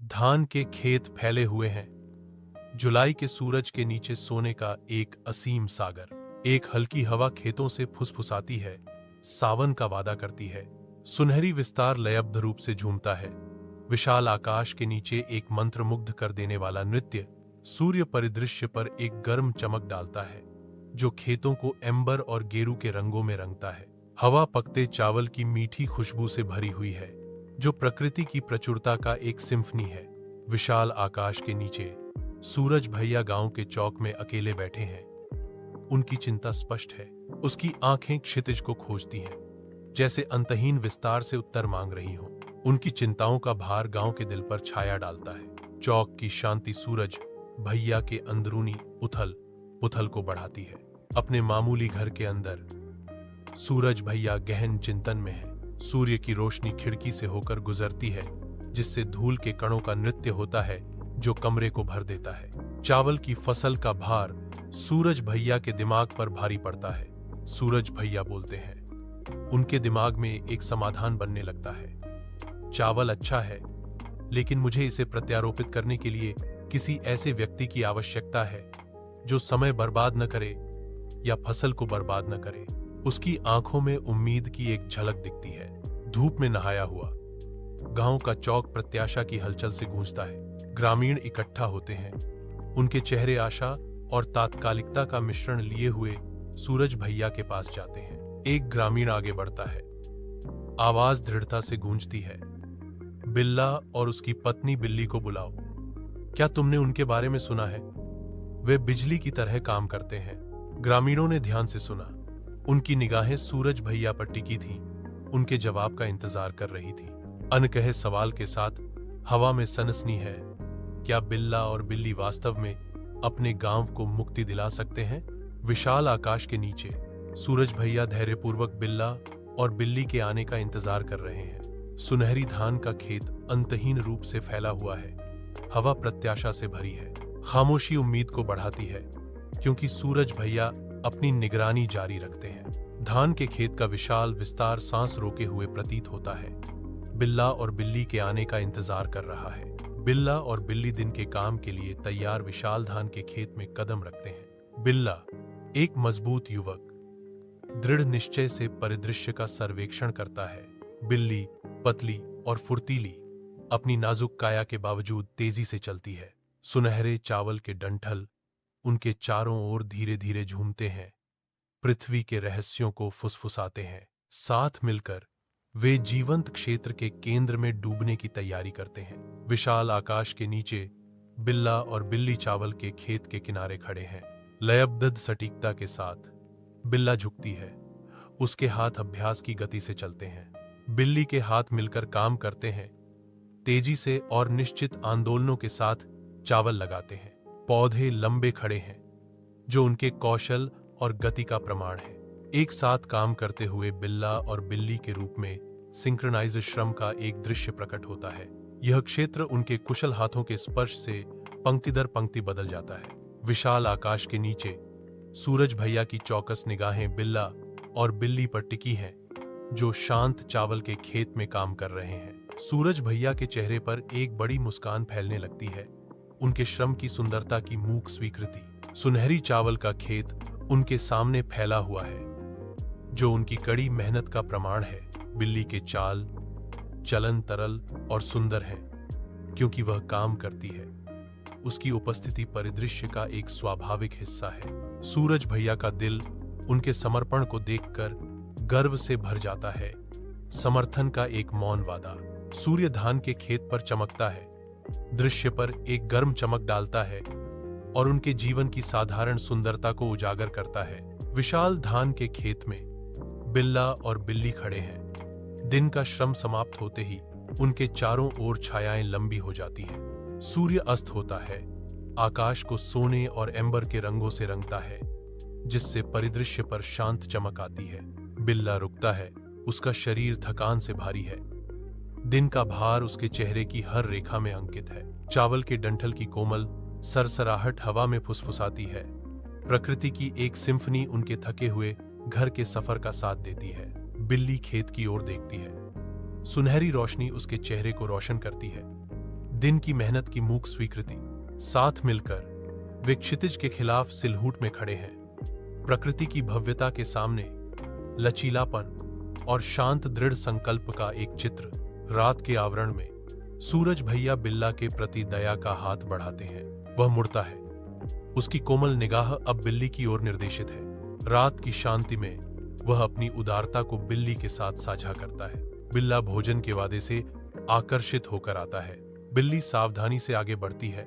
धान के खेत फैले हुए हैं। जुलाई के सूरज के नीचे सोने का एक असीम सागर। एक हल्की हवा खेतों से फुसफुसाती है, सावन का वादा करती है। सुनहरी विस्तार लयबद्ध रूप से झूमता है। विशाल आकाश के नीचे एक मंत्रमुग्ध कर देने वाला नृत्य सूर्य परिदृश्य पर एक गर्म चमक डालता है, जो खेतों को एंबर और गेरू के रंगों में रंगता है। हवा पकते चावल की मीठी खुशबू से भरी हुई है, जो प्रकृति की प्रचुरता का एक सिम्फनी है। विशाल आकाश के नीचे सूरज भैया गांव के चौक में अकेले बैठे हैं। उनकी चिंता स्पष्ट है। उसकी आंखें क्षितिज को खोजती हैं, जैसे अंतहीन विस्तार से उत्तर मांग रही हों। उनकी चिंताओं का भार गांव के दिल पर छाया डालता है। चौक की शांति सूरज भैया के अंदरूनी उथल पुथल को बढ़ाती है। अपने मामूली घर के अंदर सूरज भैया गहन चिंतन में है। सूर्य की रोशनी खिड़की से होकर गुजरती है, जिससे धूल के कणों का नृत्य होता है, जो कमरे को भर देता है। चावल की फसल का भार सूरज भैया के दिमाग पर भारी पड़ता है। सूरज भैया बोलते हैं। उनके दिमाग में एक समाधान बनने लगता है। चावल अच्छा है, लेकिन मुझे इसे प्रत्यारोपित करने के लिए किसी ऐसे व्यक्ति की आवश्यकता है जो समय बर्बाद न करे या फसल को बर्बाद न करे। उसकी आंखों में उम्मीद की एक झलक दिखती है। धूप में नहाया हुआ गांव का चौक प्रत्याशा की हलचल से गूंजता है। ग्रामीण इकट्ठा होते हैं। उनके चेहरे आशा और तात्कालिकता का मिश्रण लिए हुए सूरज भैया के पास जाते हैं। एक ग्रामीण आगे बढ़ता है। आवाज दृढ़ता से गूंजती है। बिल्ला और उसकी पत्नी बिल्ली को बुलाओ। क्या तुमने उनके बारे में सुना है? वे बिजली की तरह काम करते हैं। ग्रामीणों ने ध्यान से सुना। उनकी निगाहें सूरज भैया पर टिकी थीं, उनके जवाब का इंतजार कर रही थी। अनकहे सवाल के साथ हवा में सनसनी है। क्या बिल्ला और बिल्ली वास्तव में अपने गांव को मुक्ति दिला सकते हैं? विशाल आकाश के नीचे सूरज भैया धैर्यपूर्वक बिल्ला और बिल्ली के आने का इंतजार कर रहे हैं। सुनहरी धान का खेत अंतहीन रूप से फैला हुआ है। हवा प्रत्याशा से भरी है। खामोशी उम्मीद को बढ़ाती है, क्योंकि सूरज भैया अपनी निगरानी जारी रखते हैं। धान के खेत का विशाल विस्तार सांस रोके हुए प्रतीत होता है। बिल्ला और बिल्ली के आने का इंतजार कर रहा है। बिल्ला और बिल्ली दिन के काम के लिए तैयार विशाल धान के खेत में कदम रखते हैं। बिल्ला एक मजबूत युवक दृढ़ निश्चय से परिदृश्य का सर्वेक्षण करता है। बिल्ली पतली और फुर्तीली, अपनी नाजुक काया के बावजूद तेजी से चलती है। सुनहरे चावल के डंठल उनके चारों ओर धीरे धीरे झूमते हैं, पृथ्वी के रहस्यों को फुसफुसाते हैं। साथ मिलकर वे जीवंत क्षेत्र के केंद्र में डूबने की तैयारी करते हैं। विशाल आकाश के नीचे बिल्ला और बिल्ली चावल के खेत के किनारे खड़े हैं। लयबद्ध सटीकता के साथ बिल्ला झुकती है। उसके हाथ अभ्यास की गति से चलते हैं। बिल्ली के हाथ मिलकर काम करते हैं, तेजी से और निश्चित आंदोलनों के साथ चावल लगाते हैं। पौधे लंबे खड़े हैं, जो उनके कौशल और गति का प्रमाण है। एक साथ काम करते हुए बिल्ला और बिल्ली के रूप में सिंक्रोनाइज्ड श्रम का एक दृश्य प्रकट होता है। यह क्षेत्र उनके कुशल हाथों के स्पर्श से पंक्ति दर पंक्ति बदल जाता है। विशाल आकाश के नीचे सूरज भैया की चौकस निगाहें बिल्ला और बिल्ली पर टिकी हैं, जो शांत चावल के खेत में काम कर रहे हैं। सूरज भैया के चेहरे पर एक बड़ी मुस्कान फैलने लगती है। उनके श्रम की सुंदरता की मूक स्वीकृति। सुनहरी चावल का खेत उनके सामने फैला हुआ है, जो उनकी कड़ी मेहनत का प्रमाण है। बिल्ली के चाल चलन तरल और सुंदर है, क्योंकि वह काम करती है। उसकी उपस्थिति परिदृश्य का एक स्वाभाविक हिस्सा है। सूरज भैया का दिल उनके समर्पण को देखकर गर्व से भर जाता है। समर्थन का एक मौन वादा। सूर्य धान के खेत पर चमकता है, दृश्य पर एक गर्म चमक डालता है और उनके जीवन की साधारण सुंदरता को उजागर करता है। विशाल धान के खेत में बिल्ला और बिल्ली खड़े हैं। दिन का श्रम समाप्त होते ही उनके चारों ओर छायाएं लंबी हो जाती हैं। सूर्य अस्त होता है, आकाश को सोने और एंबर के रंगों से रंगता है, जिससे परिदृश्य पर शांत चमक आती है। बिल्ला रुकता है, उसका शरीर थकान से भारी है। दिन का भार उसके चेहरे की हर रेखा में अंकित है। चावल के डंठल की कोमल सरसराहट हवा में फुसफुसाती है। प्रकृति की एक सिम्फनी उनके थके हुए घर के सफर का साथ देती है। बिल्ली खेत की ओर देखती है। सुनहरी रोशनी उसके चेहरे को रोशन करती है। दिन की मेहनत की मूक स्वीकृति। साथ मिलकर वे क्षितिज के खिलाफ सिलहूट में खड़े हैं। प्रकृति की भव्यता के सामने लचीलापन और शांत दृढ़ संकल्प का एक चित्र। रात के आवरण में सूरज भैया बिल्ला के प्रति दया का हाथ बढ़ाते हैं। वह मुड़ता है। उसकी कोमल निगाह अब बिल्ली की ओर निर्देशित है। रात की शांति में वह अपनी उदारता को बिल्ली के साथ साझा करता है। बिल्ला भोजन के वादे से आकर्षित होकर आता है। बिल्ली सावधानी से आगे बढ़ती है।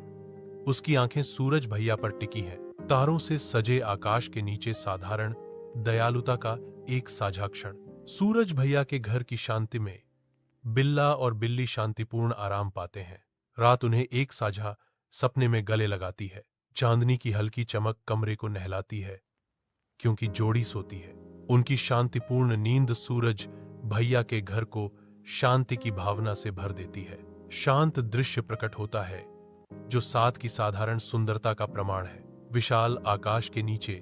उसकी आंखें सूरज भैया पर टिकी हैं। तारों से सजे आकाश के नीचे साधारण दयालुता का एक साझा क्षण। सूरज भैया के घर की शांति में बिल्ला और बिल्ली शांतिपूर्ण आराम पाते हैं। रात उन्हें एक साझा सपने में गले लगाती है। चांदनी की हल्की चमक कमरे को नहलाती है क्योंकि जोड़ी सोती है। उनकी शांतिपूर्ण नींद सूरज भैया के घर को शांति की भावना से भर देती है। शांत दृश्य प्रकट होता है जो साथ की साधारण सुंदरता का प्रमाण है। विशाल आकाश के नीचे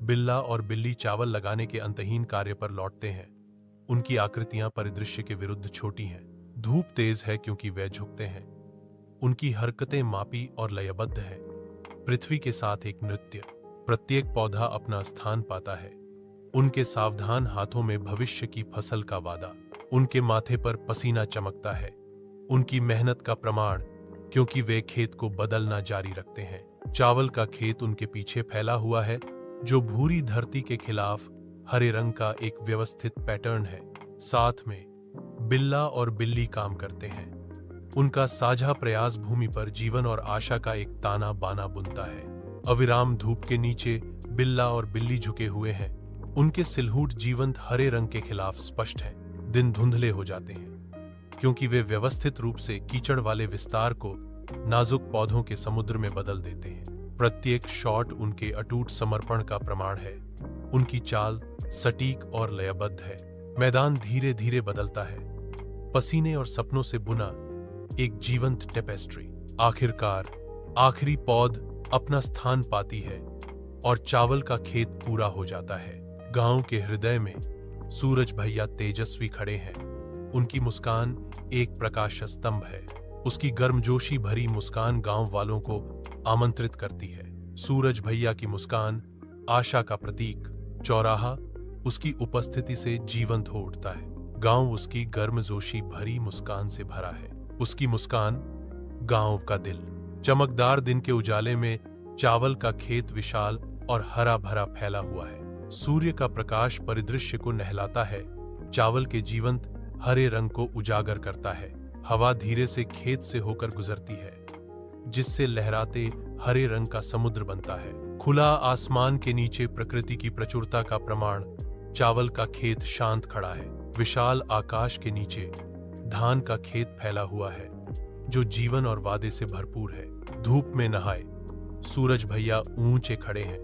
बिल्ला और बिल्ली चावल लगाने के अंतहीन कार्य पर लौटते हैं। उनकी आकृतियां परिदृश्य के विरुद्ध छोटी हैं। धूप तेज है क्योंकि वे झुकते हैं। उनकी हरकतें मापी और लयबद्ध हैं। पृथ्वी के साथ एक नृत्य। प्रत्येक पौधा अपना स्थान पाता है। उनके सावधान हाथों में भविष्य की फसल का वादा। उनके माथे पर पसीना चमकता है। उनकी मेहनत का प्रमाण क्योंकि वे खेत को बदलना जारी रखते हैं। चावल का खेत उनके पीछे फैला हुआ है जो भूरी धरती के खिलाफ हरे रंग का एक व्यवस्थित पैटर्न है। साथ में बिल्ला और बिल्ली काम करते हैं। उनका साझा प्रयास भूमि पर जीवन और आशा का एक ताना बाना बुनता है। अविराम धूप के नीचे बिल्ला और बिल्ली झुके हुए हैं। उनके सिलहूट जीवंत हरे रंग के खिलाफ स्पष्ट हैं। दिन धुंधले हो जाते हैं क्योंकि वे व्यवस्थित रूप से कीचड़ वाले विस्तार को नाजुक पौधों के समुद्र में बदल देते हैं। प्रत्येक शॉट उनके अटूट समर्पण का प्रमाण है। उनकी चाल सटीक और लयबद्ध है। मैदान धीरे धीरे बदलता है। पसीने और सपनों से बुना एक जीवंत टेपेस्ट्री। आखिरकार आखिरी पौध अपना स्थान पाती है और चावल का खेत पूरा हो जाता है। गांव के हृदय में सूरज भैया तेजस्वी खड़े हैं। उनकी मुस्कान एक प्रकाश स्तंभ है। उसकी गर्मजोशी भरी मुस्कान गांव वालों को आमंत्रित करती है। सूरज भैया की मुस्कान आशा का प्रतीक। चौराहा उसकी उपस्थिति से जीवंत हो उठता है। गांव उसकी गर्मजोशी भरी मुस्कान से भरा है। उसकी मुस्कान गांव का दिल। चमकदार दिन के उजाले में चावल का खेत विशाल और हरा भरा फैला हुआ है। सूर्य का प्रकाश परिदृश्य को नहलाता है। चावल के जीवंत हरे रंग को उजागर करता है। हवा धीरे से खेत से होकर गुजरती है जिससे लहराते हरे रंग का समुद्र बनता है। खुला आसमान के नीचे प्रकृति की प्रचुरता का प्रमाण चावल का खेत शांत खड़ा है। विशाल आकाश के नीचे धान का खेत फैला हुआ है जो जीवन और वादे से भरपूर है। धूप में नहाए सूरज भैया ऊंचे खड़े हैं।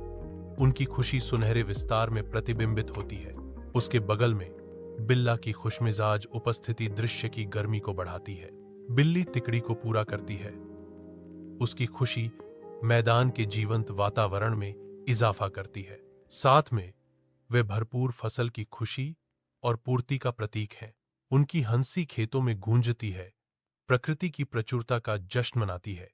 उनकी खुशी सुनहरे विस्तार में प्रतिबिंबित होती है। उसके बगल में बिल्ला की खुशमिजाज उपस्थिति दृश्य की गर्मी को बढ़ाती है। बिल्ली तिकड़ी को पूरा करती है। उसकी खुशी मैदान के जीवंत वातावरण में इजाफा करती है। साथ में वे भरपूर फसल की खुशी और पूर्ति का प्रतीक हैं। उनकी हंसी खेतों में गूंजती है, प्रकृति की प्रचुरता का जश्न मनाती है।